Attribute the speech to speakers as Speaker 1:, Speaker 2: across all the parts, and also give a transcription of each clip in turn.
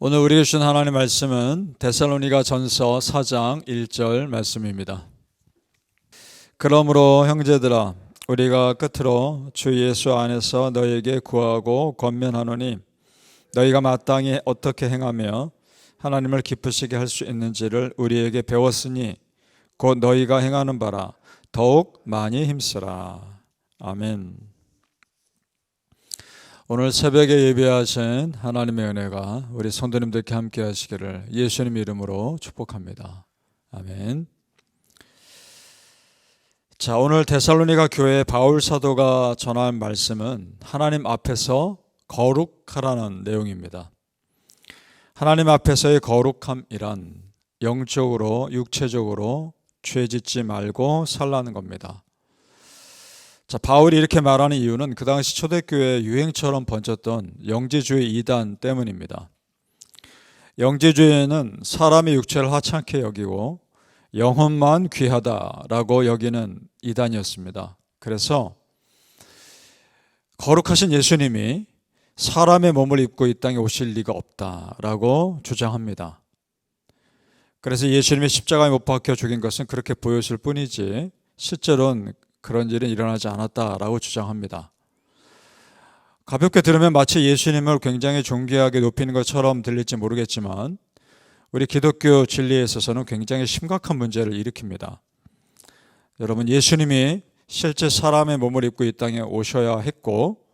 Speaker 1: 오늘 우리에게 주신 하나님의 말씀은 데살로니가 전서 4장 1절 말씀입니다. 그러므로 형제들아 우리가 끝으로 주 예수 안에서 너희에게 구하고 권면하노니 너희가 마땅히 어떻게 행하며 하나님을 기쁘시게 할 수 있는지를 우리에게 배웠으니 곧 너희가 행하는 바라 더욱 많이 힘쓰라. 아멘. 오늘 새벽에 예배하신 하나님의 은혜가 우리 성도님들께 함께 하시기를 예수님 이름으로 축복합니다. 아멘. 자, 오늘 데살로니가 교회 바울 사도가 전한 말씀은 하나님 앞에서 거룩하라는 내용입니다. 하나님 앞에서의 거룩함이란 영적으로 육체적으로 죄 짓지 말고 살라는 겁니다. 자, 바울이 이렇게 말하는 이유는 그 당시 초대교회 유행처럼 번졌던 영지주의 이단 때문입니다. 영지주의는 사람의 육체를 하찮게 여기고 영혼만 귀하다라고 여기는 이단이었습니다. 그래서 거룩하신 예수님이 사람의 몸을 입고 이 땅에 오실 리가 없다라고 주장합니다. 그래서 예수님이 십자가에 못 박혀 죽인 것은 그렇게 보였을 뿐이지 실제로는 그런 일은 일어나지 않았다라고 주장합니다. 가볍게 들으면 마치 예수님을 굉장히 존귀하게 높이는 것처럼 들릴지 모르겠지만 우리 기독교 진리에 있어서는 굉장히 심각한 문제를 일으킵니다. 여러분, 예수님이 실제 사람의 몸을 입고 이 땅에 오셔야 했고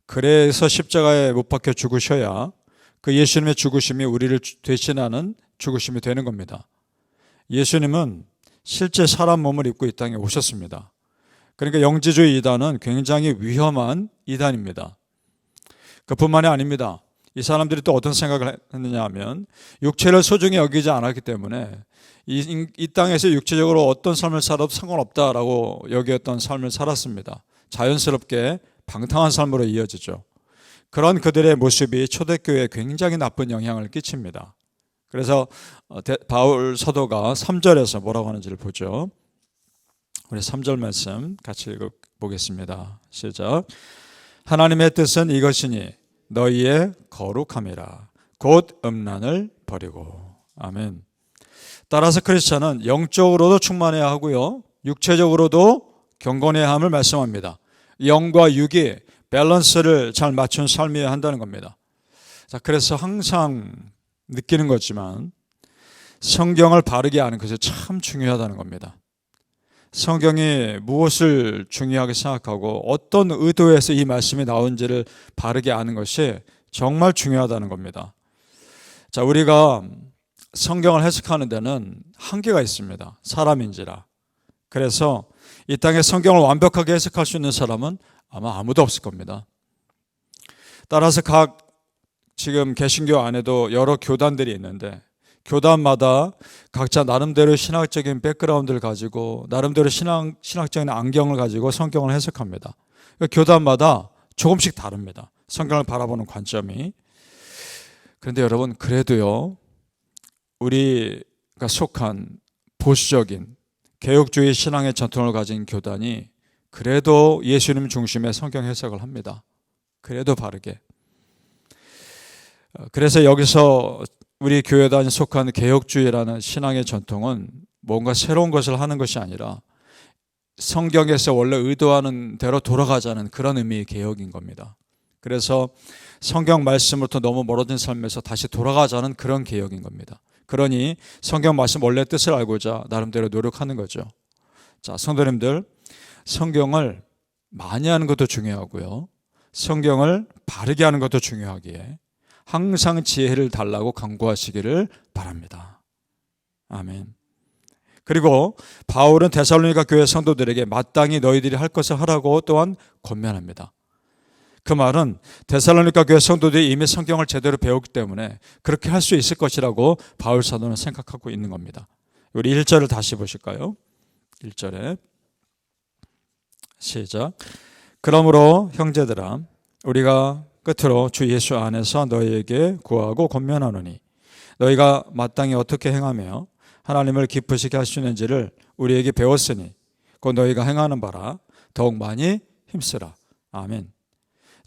Speaker 1: 그래서 십자가에 못 박혀 죽으셔야 그 예수님의 죽으심이 우리를 대신하는 죽으심이 되는 겁니다. 예수님은 실제 사람 몸을 입고 이 땅에 오셨습니다. 그러니까 영지주의 이단은 굉장히 위험한 이단입니다. 그뿐만이 아닙니다. 이 사람들이 또 어떤 생각을 했느냐 하면 육체를 소중히 여기지 않았기 때문에 이 땅에서 육체적으로 어떤 삶을 살아도 상관없다라고 여겼던 삶을 살았습니다. 자연스럽게 방탕한 삶으로 이어지죠. 그런 그들의 모습이 초대교회에 굉장히 나쁜 영향을 끼칩니다. 그래서 바울 사도가 3절에서 뭐라고 하는지를 보죠. 우리 3절 말씀 같이 읽어보겠습니다. 시작. 하나님의 뜻은 이것이니 너희의 거룩함이라 곧 음란을 버리고. 아멘. 따라서 크리스찬은 영적으로도 충만해야 하고요 육체적으로도 경건해야 함을 말씀합니다. 영과 육이 밸런스를 잘 맞춘 삶이어야 한다는 겁니다. 자, 그래서 항상 느끼는 거지만 성경을 바르게 아는 것이 참 중요하다는 겁니다. 성경이 무엇을 중요하게 생각하고 어떤 의도에서 이 말씀이 나온지를 바르게 아는 것이 정말 중요하다는 겁니다. 자, 우리가 성경을 해석하는 데는 한계가 있습니다. 사람인지라. 그래서 이 땅에 성경을 완벽하게 해석할 수 있는 사람은 아마 아무도 없을 겁니다. 따라서 각 지금 개신교 안에도 여러 교단들이 있는데 교단마다 각자 나름대로 신학적인 백그라운드를 가지고 나름대로 신학적인 안경을 가지고 성경을 해석합니다. 교단마다 조금씩 다릅니다. 성경을 바라보는 관점이. 그런데 여러분, 그래도요 우리가 속한 보수적인 개혁주의 신앙의 전통을 가진 교단이 그래도 예수님 중심의 성경 해석을 합니다. 그래도 바르게. 그래서 여기서 우리 교회단에 속한 개혁주의라는 신앙의 전통은 뭔가 새로운 것을 하는 것이 아니라 성경에서 원래 의도하는 대로 돌아가자는 그런 의미의 개혁인 겁니다. 그래서 성경 말씀으로부터 너무 멀어진 삶에서 다시 돌아가자는 그런 개혁인 겁니다. 그러니 성경 말씀 원래 뜻을 알고자 나름대로 노력하는 거죠. 자, 성도님들, 성경을 많이 하는 것도 중요하고요 성경을 바르게 하는 것도 중요하기에 항상 지혜를 달라고 간구하시기를 바랍니다. 아멘. 그리고 바울은 데살로니가 교회 성도들에게 마땅히 너희들이 할 것을 하라고 또한 권면합니다. 그 말은 데살로니가 교회 성도들이 이미 성경을 제대로 배웠기 때문에 그렇게 할 수 있을 것이라고 바울 사도는 생각하고 있는 겁니다. 우리 1절을 다시 보실까요? 1절에 시작. 그러므로 형제들아 우리가 끝으로 주 예수 안에서 너희에게 구하고 권면하노니 너희가 마땅히 어떻게 행하며 하나님을 기쁘시게 할 수 있는지를 우리에게 배웠으니 곧 너희가 행하는 바라 더욱 많이 힘쓰라. 아멘.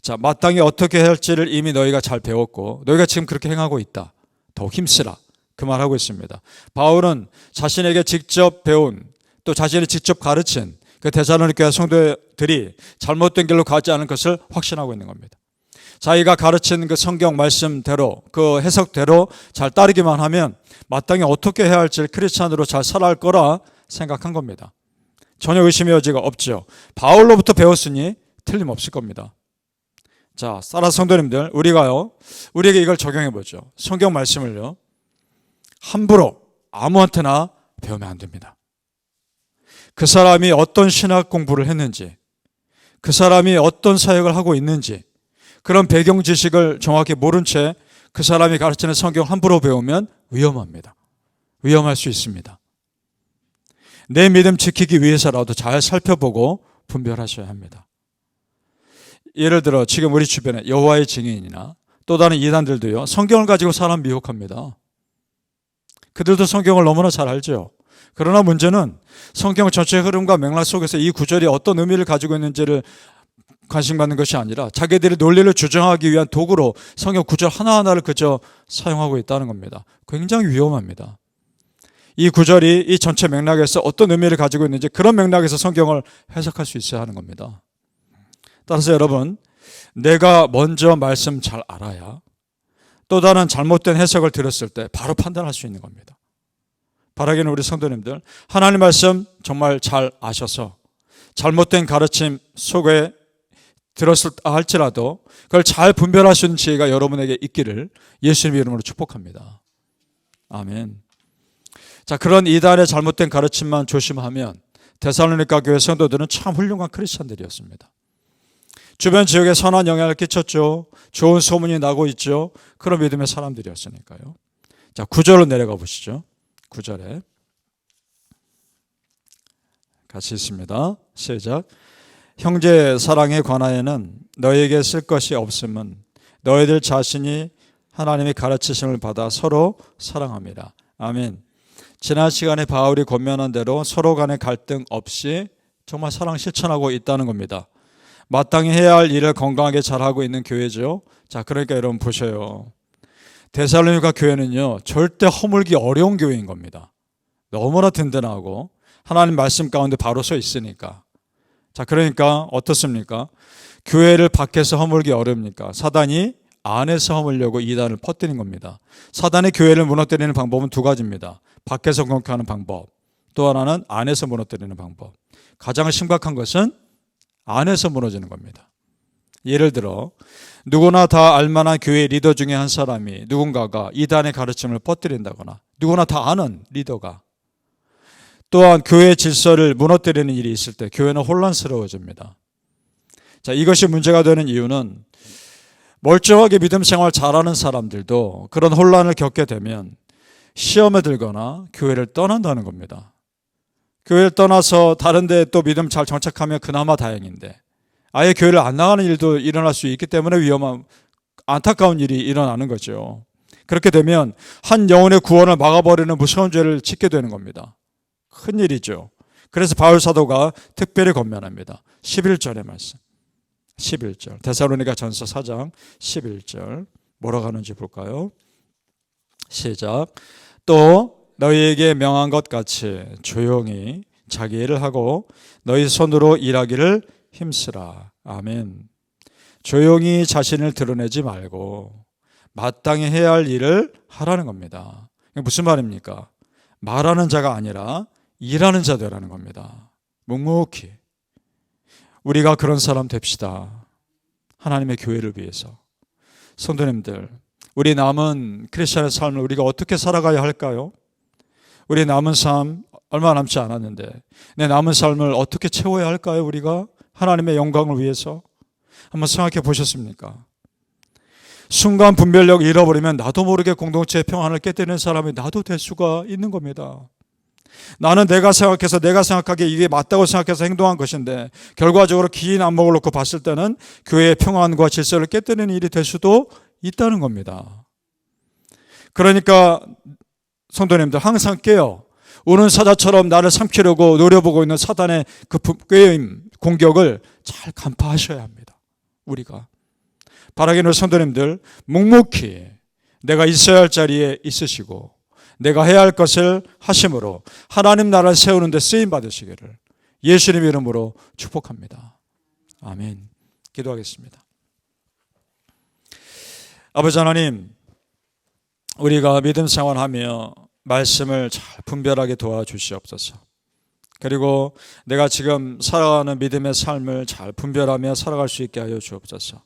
Speaker 1: 자, 마땅히 어떻게 할지를 이미 너희가 잘 배웠고 너희가 지금 그렇게 행하고 있다. 더욱 힘쓰라. 그 말하고 있습니다. 바울은 자신에게 직접 배운 또 자신이 직접 가르친 그 데살로니가 교회 성도들이 잘못된 길로 가지 않은 것을 확신하고 있는 겁니다. 자기가 가르친 그 성경 말씀대로 그 해석대로 잘 따르기만 하면 마땅히 어떻게 해야 할지 크리스찬으로 잘 살아갈 거라 생각한 겁니다. 전혀 의심의 여지가 없죠. 바울로부터 배웠으니 틀림없을 겁니다. 자, 사라 성도님들, 우리에게 이걸 적용해 보죠. 성경 말씀을요, 함부로 아무한테나 배우면 안 됩니다. 그 사람이 어떤 신학 공부를 했는지, 그 사람이 어떤 사역을 하고 있는지, 그런 배경 지식을 정확히 모른 채 그 사람이 가르치는 성경 함부로 배우면 위험합니다. 위험할 수 있습니다. 내 믿음 지키기 위해서라도 잘 살펴보고 분별하셔야 합니다. 예를 들어 지금 우리 주변에 여호와의 증인이나 또 다른 이단들도요, 성경을 가지고 사람 미혹합니다. 그들도 성경을 너무나 잘 알죠. 그러나 문제는 성경 전체 흐름과 맥락 속에서 이 구절이 어떤 의미를 가지고 있는지를 관심받는 것이 아니라 자기들의 논리를 주장하기 위한 도구로 성경 구절 하나하나를 그저 사용하고 있다는 겁니다. 굉장히 위험합니다. 이 구절이 이 전체 맥락에서 어떤 의미를 가지고 있는지 그런 맥락에서 성경을 해석할 수 있어야 하는 겁니다. 따라서 여러분, 내가 먼저 말씀 잘 알아야 또 다른 잘못된 해석을 들었을 때 바로 판단할 수 있는 겁니다. 바라기는 우리 성도님들, 하나님 말씀 정말 잘 아셔서 잘못된 가르침 속에 들었을 할지라도 그걸 잘 분별할 수 있는 지혜가 여러분에게 있기를 예수님 이름으로 축복합니다. 아멘. 자, 그런 이단의 잘못된 가르침만 조심하면 데살로니가 교회 성도들은 참 훌륭한 크리스찬들이었습니다. 주변 지역에 선한 영향을 끼쳤죠. 좋은 소문이 나고 있죠. 그런 믿음의 사람들이었으니까요. 자, 9절로 내려가 보시죠. 9절에 같이 있습니다. 시작. 형제 사랑에 관하여는 너에게 쓸 것이 없음은 너희들 자신이 하나님의 가르치심을 받아 서로 사랑합니다. 아멘. 지난 시간에 바울이 권면한 대로 서로 간의 갈등 없이 정말 사랑 실천하고 있다는 겁니다. 마땅히 해야 할 일을 건강하게 잘하고 있는 교회죠. 자, 그러니까 여러분 보셔요. 데살로니가 교회는요, 절대 허물기 어려운 교회인 겁니다. 너무나 든든하고 하나님 말씀 가운데 바로 서 있으니까. 자, 그러니까 어떻습니까? 교회를 밖에서 허물기 어렵니까? 사단이 안에서 허물려고 이단을 퍼뜨린 겁니다. 사단이 교회를 무너뜨리는 방법은 두 가지입니다. 밖에서 공격하는 방법, 또 하나는 안에서 무너뜨리는 방법. 가장 심각한 것은 안에서 무너지는 겁니다. 예를 들어 누구나 다 알만한 교회 리더 중에 한 사람이 누군가가 이단의 가르침을 퍼뜨린다거나 누구나 다 아는 리더가 또한 교회 질서를 무너뜨리는 일이 있을 때 교회는 혼란스러워집니다. 자, 이것이 문제가 되는 이유는 멀쩡하게 믿음 생활 잘하는 사람들도 그런 혼란을 겪게 되면 시험에 들거나 교회를 떠난다는 겁니다. 교회를 떠나서 다른 데 또 믿음 잘 정착하면 그나마 다행인데 아예 교회를 안 나가는 일도 일어날 수 있기 때문에 위험한 안타까운 일이 일어나는 거죠. 그렇게 되면 한 영혼의 구원을 막아버리는 무서운 죄를 짓게 되는 겁니다. 큰일이죠. 그래서 바울 사도가 특별히 권면합니다. 11절의 말씀. 11절. 데살로니가 전서 4장 11절. 뭐라고 하는지 볼까요? 시작. 또 너희에게 명한 것 같이 조용히 자기 일을 하고 너희 손으로 일하기를 힘쓰라. 아멘. 조용히 자신을 드러내지 말고 마땅히 해야 할 일을 하라는 겁니다. 무슨 말입니까? 말하는 자가 아니라 일하는 자 되라는 겁니다. 묵묵히 우리가 그런 사람 됩시다. 하나님의 교회를 위해서. 성도님들, 우리 남은 크리스천의 삶을 우리가 어떻게 살아가야 할까요? 우리 남은 삶 얼마 남지 않았는데 내 남은 삶을 어떻게 채워야 할까요? 우리가 하나님의 영광을 위해서 한번 생각해 보셨습니까? 순간 분별력 잃어버리면 나도 모르게 공동체의 평안을 깨뜨리는 사람이 나도 될 수가 있는 겁니다. 나는 내가 생각하기에 이게 맞다고 생각해서 행동한 것인데 결과적으로 긴 안목을 놓고 봤을 때는 교회의 평안과 질서를 깨뜨리는 일이 될 수도 있다는 겁니다. 그러니까 성도님들 항상 깨어 우는 사자처럼 나를 삼키려고 노려보고 있는 사단의 그 꾀임 공격을 잘 간파하셔야 합니다. 우리가 바라기는 성도님들 묵묵히 내가 있어야 할 자리에 있으시고 내가 해야 할 것을 하심으로 하나님 나라를 세우는 데 쓰임 받으시기를 예수님 이름으로 축복합니다. 아멘. 기도하겠습니다. 아버지 하나님, 우리가 믿음 생활하며 말씀을 잘 분별하게 도와주시옵소서. 그리고 내가 지금 살아가는 믿음의 삶을 잘 분별하며 살아갈 수 있게 하여 주옵소서.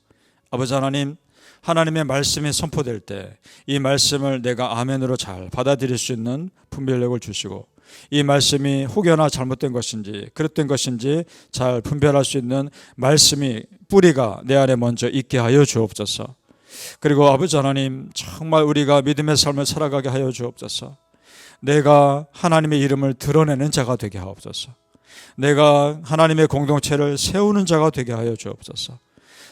Speaker 1: 아버지 하나님, 하나님의 말씀이 선포될 때 이 말씀을 내가 아멘으로 잘 받아들일 수 있는 분별력을 주시고 이 말씀이 혹여나 잘못된 것인지 그릇된 것인지 잘 분별할 수 있는 말씀이 뿌리가 내 안에 먼저 있게 하여 주옵소서. 그리고 아버지 하나님, 정말 우리가 믿음의 삶을 살아가게 하여 주옵소서. 내가 하나님의 이름을 드러내는 자가 되게 하옵소서. 내가 하나님의 공동체를 세우는 자가 되게 하여 주옵소서.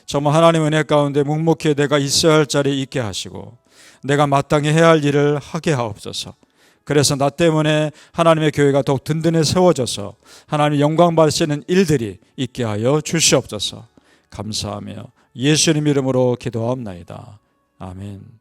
Speaker 1: 정말 하나님 은혜 가운데 묵묵히 내가 있어야 할 자리에 있게 하시고 내가 마땅히 해야 할 일을 하게 하옵소서. 그래서 나 때문에 하나님의 교회가 더욱 든든히 세워져서 하나님 영광 받으시는 일들이 있게 하여 주시옵소서. 감사하며 예수님 이름으로 기도하옵나이다. 아멘.